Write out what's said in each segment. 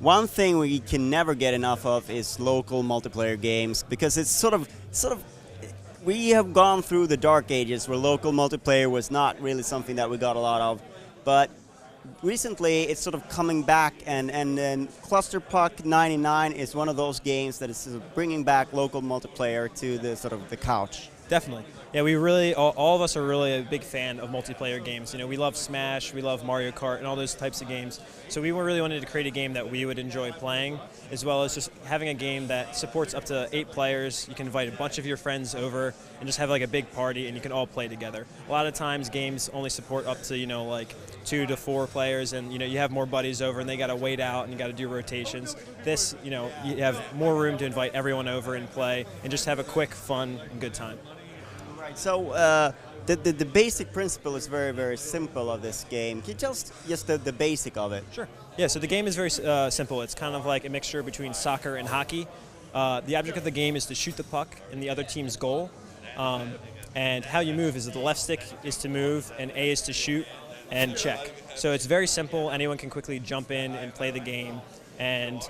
one thing we can never get enough of is local multiplayer games, because it's sort of we have gone through the dark ages where local multiplayer was not really something that we got a lot of, but recently it's sort of coming back, and Clusterpuck 99 is one of those games that is sort of bringing back local multiplayer to the sort of the couch. Definitely. Yeah, we really, all of us are really a big fan of multiplayer games. You know, we love Smash, we love Mario Kart, and all those types of games. So we really wanted to create a game that we would enjoy playing, as well as just having a game that supports up to 8 players. You can invite a bunch of your friends over and just have like a big party, and you can all play together. A lot of times games only support up to, you know, like 2 to 4 players, and you know, you have more buddies over and they got to wait out and you got to do rotations. This, you know, you have more room to invite everyone over and play and just have a quick, fun, and good time. Right. So the basic principle is very, very simple of this game. Can you tell us just the basic of it? Sure. Yeah, so the game is very simple. It's kind of like a mixture between soccer and hockey. The object of the game is to shoot the puck in the other team's goal. And how you move is that the left stick is to move and A is to shoot and check. So it's very simple. Anyone can quickly jump in and play the game. And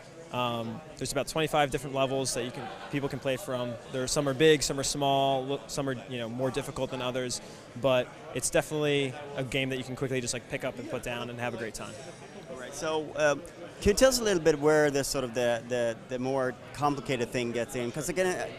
there's about 25 different levels that people can play from. Some are big, some are small, some are, you know, more difficult than others. But it's definitely a game that you can quickly just like pick up and put down and have a great time. All right. So can you tell us a little bit where the sort of the more complicated thing gets in? Because again,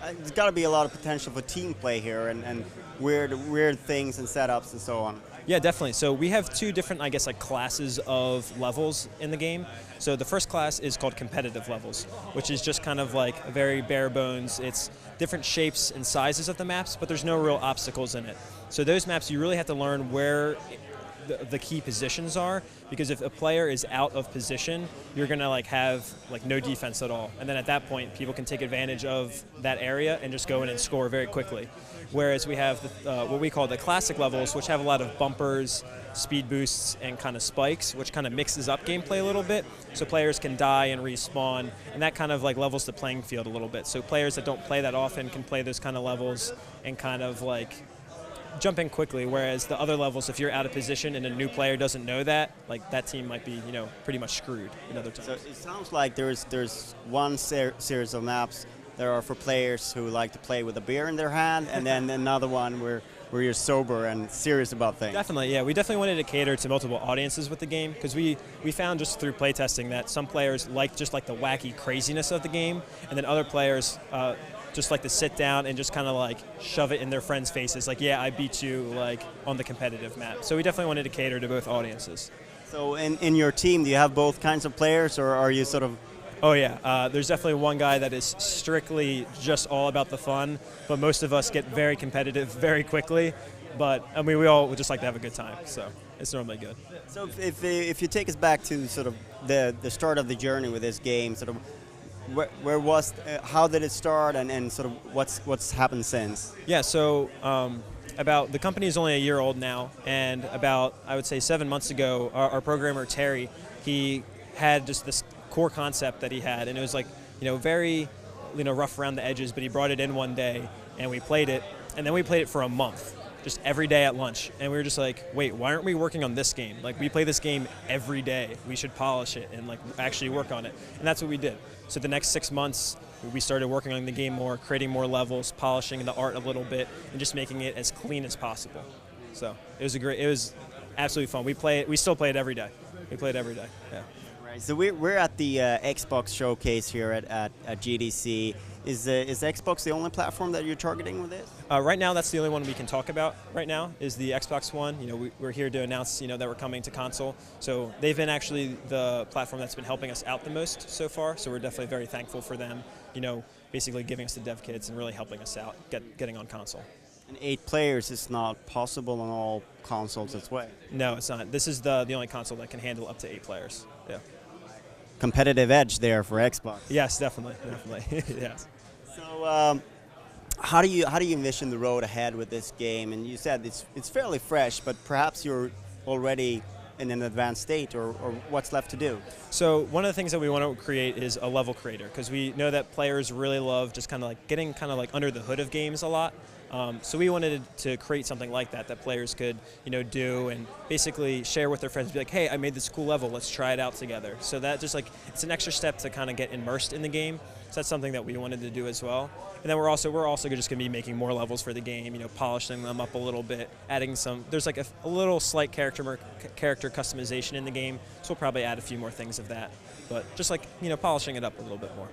there's got to be a lot of potential for team play here and weird things and setups and so on. Yeah, definitely. So we have 2 different, I guess, like classes of levels in the game. So the first class is called competitive levels, which is just kind of like a very bare bones. It's different shapes and sizes of the maps, but there's no real obstacles in it. So those maps, you really have to learn where the key positions are, because if a player is out of position, you're gonna like have like no defense at all, and then at that point people can take advantage of that area and just go in and score very quickly. Whereas we have what we call the classic levels, which have a lot of bumpers, speed boosts, and kind of spikes, which kind of mixes up gameplay a little bit, so players can die and respawn, and that kind of like levels the playing field a little bit. So players that don't play that often can play those kind of levels and kind of like jump in quickly, whereas the other levels, if you're out of position and a new player doesn't know that, like that team might be, you know, pretty much screwed another time. So it sounds like there's one series of maps that are for players who like to play with a beer in their hand, and then another one where you're sober and serious about things. Definitely, yeah. We definitely wanted to cater to multiple audiences with the game, because we found just through playtesting that some players like just like the wacky craziness of the game, and then other players just like to sit down and just kind of like shove it in their friends' faces, like, yeah, I beat you, like on the competitive map. So we definitely wanted to cater to both audiences. So in your team, do you have both kinds of players, or are you sort of? Oh yeah, there's definitely one guy that is strictly just all about the fun, but most of us get very competitive very quickly. But I mean, we all would just like to have a good time, so it's normally good. So if you take us back to sort of the start of the journey with this game, sort of where was, how did it start, and sort of what's happened since? Yeah, so the company is only a year old now, and about, I would say 7 months ago, our programmer Terry, he had just this core concept that he had, and it was like, you know, very, you know, rough around the edges, but he brought it in one day and we played it, and then we played it for a month, just every day at lunch, and we were just like, wait, why aren't we working on this game? Like, we play this game every day, we should polish it and like actually work on it, and that's what we did. So the next 6 months we started working on the game more, creating more levels, polishing the art a little bit, and just making it as clean as possible. So it was absolutely fun. We still play it every day. We play it every day. Yeah. Right. So we're at the Xbox showcase here at GDC. Is Xbox the only platform that you're targeting with this? Right now, that's the only one we can talk about. Right now is the Xbox One. You know, we're here to announce, you know, that we're coming to console. So they've been actually the platform that's been helping us out the most so far. So we're definitely very thankful for them. You know, basically giving us the dev kits and really helping us out getting on console. And 8 players is not possible on all consoles as well. No, it's not. This is the only console that can handle up to 8 players. Yeah. Competitive edge there for Xbox. Yes, definitely. Yes. So, how do you envision the road ahead with this game? And you said it's fairly fresh, but perhaps you're already in an advanced state, or what's left to do? So one of the things that we want to create is a level creator, because we know that players really love just kind of like getting kind of like under the hood of games a lot. So we wanted to create something like that players could, do and basically share with their friends. Be like, hey, I made this cool level. Let's try it out together. So that just like it's an extra step to kind of get immersed in the game. So that's something that we wanted to do as well. And then we're also just going to be making more levels for the game. Polishing them up a little bit, adding some. There's like a little slight character customization in the game. So we'll probably add a few more things of that. But just like polishing it up a little bit more.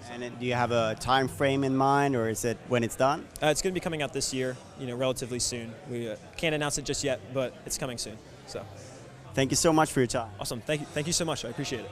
And do you have a time frame in mind, or is it when it's done? It's going to be coming out this year, relatively soon. We can't announce it just yet, but it's coming soon. So, thank you so much for your time. Awesome. Thank you so much. I appreciate it.